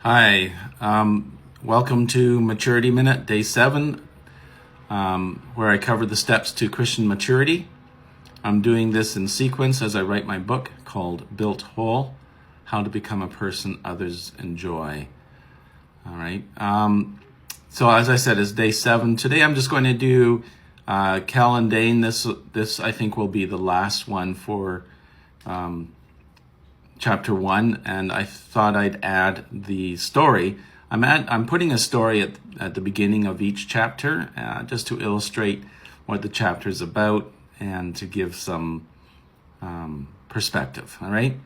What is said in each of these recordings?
Hi, welcome to Maturity Minute, Day 7, where I cover the steps to Christian maturity. I'm doing this in sequence as I write my book called Built Whole, How to Become a Person Others Enjoy. All right, so as I said, it's Day 7. Today I'm just going to do Cal and Dane. This I think will be the last one for chapter 1, and I thought I'd add the story. I'm putting a story at the beginning of each chapter, just to illustrate what the chapter is about and to give some perspective. All right,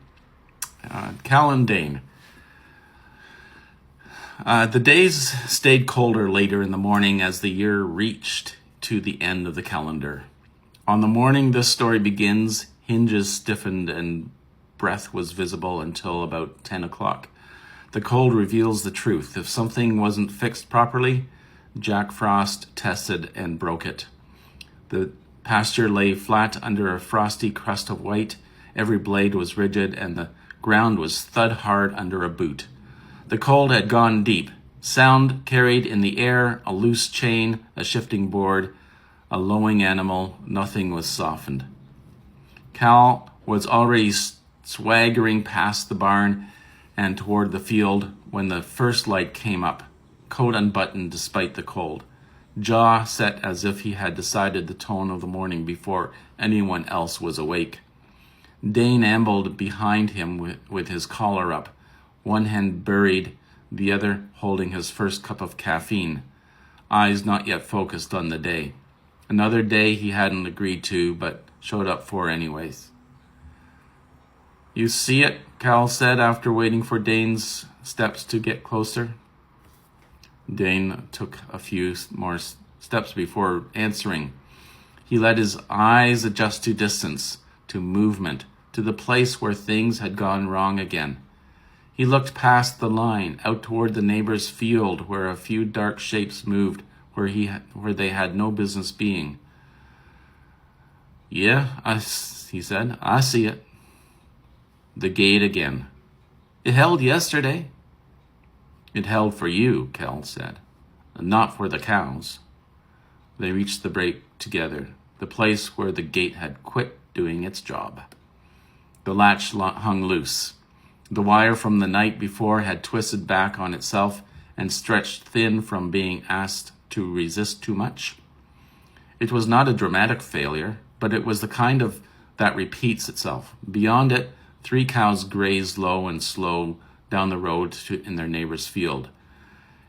Cal and Dane. The days stayed colder later in the morning as the year reached to the end of the calendar. On the morning this story begins, hinges stiffened and breath was visible until about 10 o'clock. The cold reveals the truth. If something wasn't fixed properly, Jack Frost tested and broke it. The pasture lay flat under a frosty crust of white. Every blade was rigid and the ground was thud hard under a boot. The cold had gone deep. Sound carried in the air, a loose chain, a shifting board, a lowing animal. Nothing was softened. Cal was already swaggering past the barn and toward the field when the first light came up, coat unbuttoned despite the cold, jaw set as if he had decided the tone of the morning before anyone else was awake. Dane ambled behind him with his collar up, one hand buried, the other holding his first cup of caffeine, eyes not yet focused on the day. Another day he hadn't agreed to, but showed up for anyways. "You see it?" Cal said after waiting for Dane's steps to get closer. Dane took a few more steps before answering. He let his eyes adjust to distance, to movement, to the place where things had gone wrong again. He looked past the line, out toward the neighbor's field where a few dark shapes moved where they had no business being. "Yeah," he said, "I see it." The gate again. "It held yesterday." "It held for you," Cal said, "not for the cows." They reached the break together, the place where the gate had quit doing its job. The latch hung loose. The wire from the night before had twisted back on itself and stretched thin from being asked to resist too much. It was not a dramatic failure, but it was the kind of that repeats itself. Beyond it, 3 cows grazed low and slow down the road in their neighbor's field,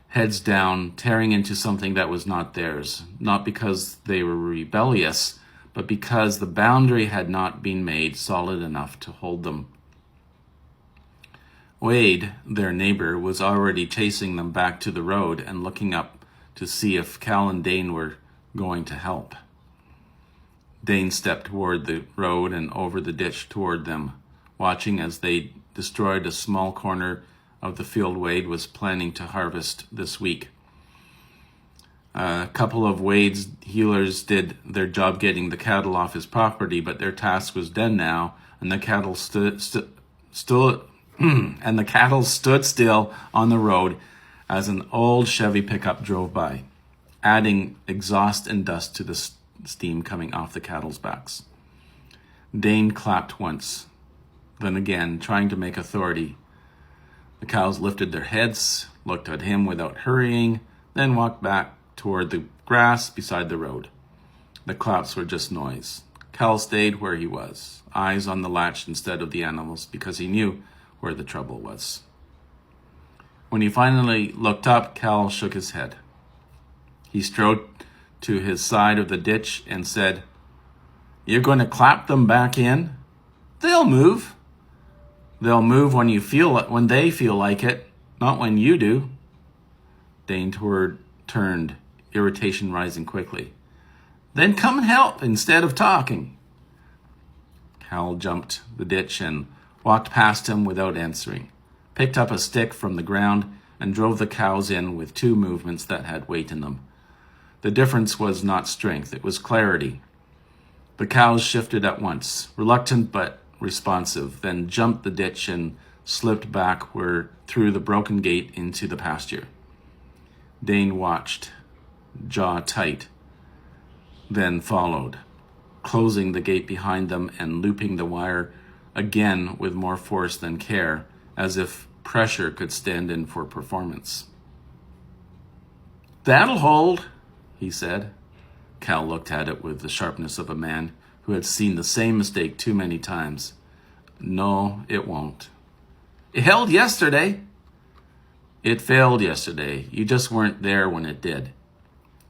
heads down, tearing into something that was not theirs, not because they were rebellious, but because the boundary had not been made solid enough to hold them. Wade, their neighbor, was already chasing them back to the road and looking up to see if Cal and Dane were going to help. Dane stepped toward the road and over the ditch toward them, watching as they destroyed a small corner of the field Wade was planning to harvest this week. A couple of Wade's healers did their job getting the cattle off his property, but their task was done now, and the cattle stood still on the road as an old Chevy pickup drove by, adding exhaust and dust to the steam coming off the cattle's backs. Dane clapped once, then again, trying to make authority. The cows lifted their heads, looked at him without hurrying, then walked back toward the grass beside the road. The claps were just noise. Cal stayed where he was, eyes on the latch instead of the animals, because he knew where the trouble was. When he finally looked up, Cal shook his head. He strode to his side of the ditch and said, "You're going to clap them back in? They'll move. They'll move when they feel like it, not when you do." Dane turned, irritation rising quickly. "Then come and help instead of talking." Cal jumped the ditch and walked past him without answering, picked up a stick from the ground, and drove the cows in with 2 movements that had weight in them. The difference was not strength, it was clarity. The cows shifted at once, reluctant but responsive, then jumped the ditch and slipped backward through the broken gate into the pasture. Dane watched, jaw tight, then followed, closing the gate behind them and looping the wire again with more force than care, as if pressure could stand in for performance. "That'll hold," he said. Cal looked at it with the sharpness of a man who had seen the same mistake too many times. "No, it won't." "It held yesterday." "It failed yesterday. You just weren't there when it did."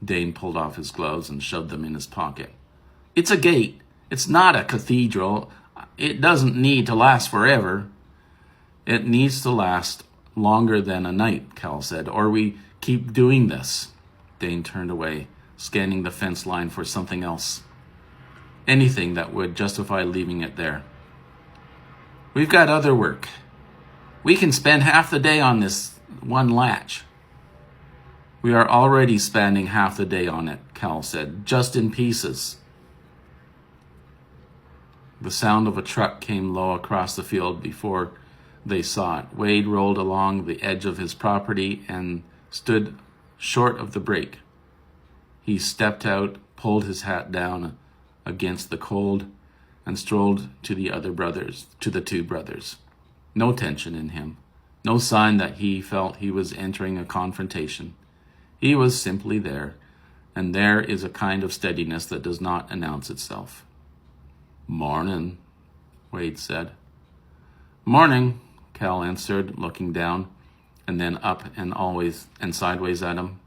Dane pulled off his gloves and shoved them in his pocket. "It's a gate. It's not a cathedral. It doesn't need to last forever." "It needs to last longer than a night," Cal said, "or we keep doing this." Dane turned away, scanning the fence line for something else. Anything that would justify leaving it there. "We've got other work. We can spend half the day on this one latch." "We are already spending half the day on it," Cal said, "just in pieces." The sound of a truck came low across the field before they saw it. Wade rolled along the edge of his property and stood short of the brake. He stepped out, pulled his hat down against the cold, and strolled to the two brothers. No tension in him, no sign that he felt he was entering a confrontation. He was simply there, and there is a kind of steadiness that does not announce itself. "Mornin'," Wade said. "Morning," Cal answered, looking down, and then up and sideways at him.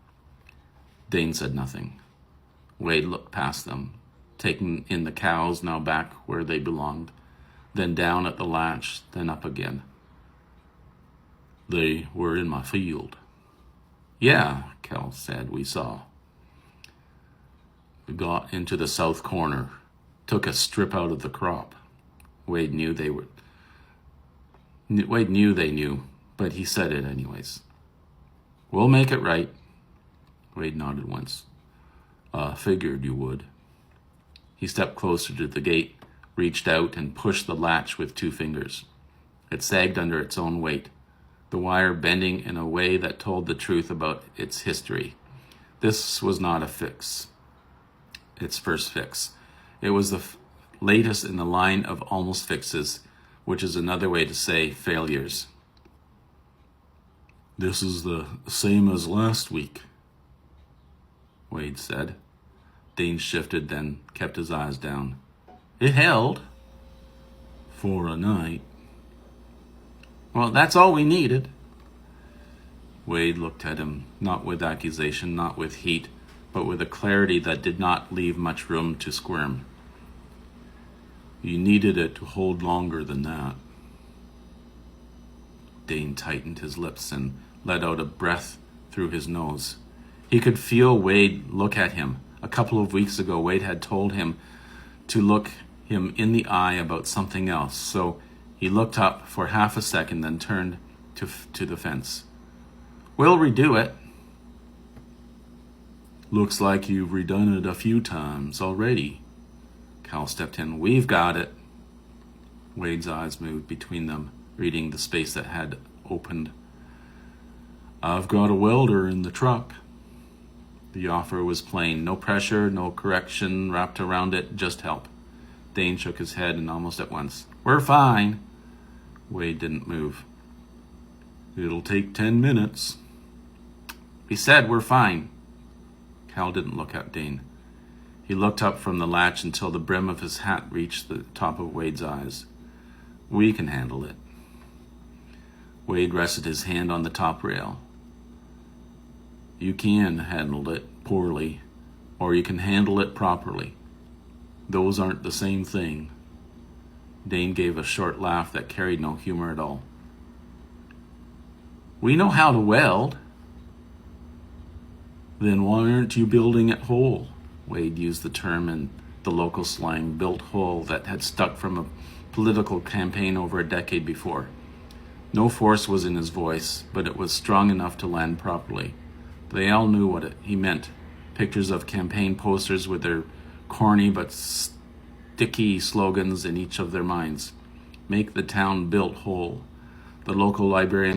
Dane said nothing. Wade looked past them, taking in the cows, now back where they belonged, then down at the latch, then up again. "They were in my field." "Yeah," Cal said, "we saw." "We got into the south corner, took a strip out of the crop." Wade knew they knew, but he said it anyways. "We'll make it right." Wade nodded once. "Figured you would." He stepped closer to the gate, reached out and pushed the latch with 2 fingers. It sagged under its own weight, the wire bending in a way that told the truth about its history. This was not its first fix. It was the latest in the line of almost fixes, which is another way to say failures. "This is the same as last week," Wade said. Dane shifted, then kept his eyes down. "It held." "For a night." "Well, that's all we needed." Wade looked at him, not with accusation, not with heat, but with a clarity that did not leave much room to squirm. "You needed it to hold longer than that." Dane tightened his lips and let out a breath through his nose. He could feel Wade look at him. A couple of weeks ago, Wade had told him to look him in the eye about something else, so he looked up for half a second, then turned to the fence. "We'll redo it." "Looks like you've redone it a few times already." Cal stepped in. "We've got it." Wade's eyes moved between them, reading the space that had opened. "I've got a welder in the truck." The offer was plain. No pressure, no correction wrapped around it, just help. Dane shook his head, and almost at once, "We're fine." Wade didn't move. "It'll take 10 minutes. "He said we're fine." Cal didn't look at Dane. He looked up from the latch until the brim of his hat reached the top of Wade's eyes. "We can handle it." Wade rested his hand on the top rail. "You can handle it poorly, or you can handle it properly. Those aren't the same thing." Dane gave a short laugh that carried no humor at all. "We know how to weld." "Then why aren't you building it whole?" Wade used the term in the local slang, built whole, that had stuck from a political campaign over a decade before. No force was in his voice, but it was strong enough to land properly. They all knew what he meant. Pictures of campaign posters with their corny but sticky slogans in each of their minds. Make the town built whole. The local librarian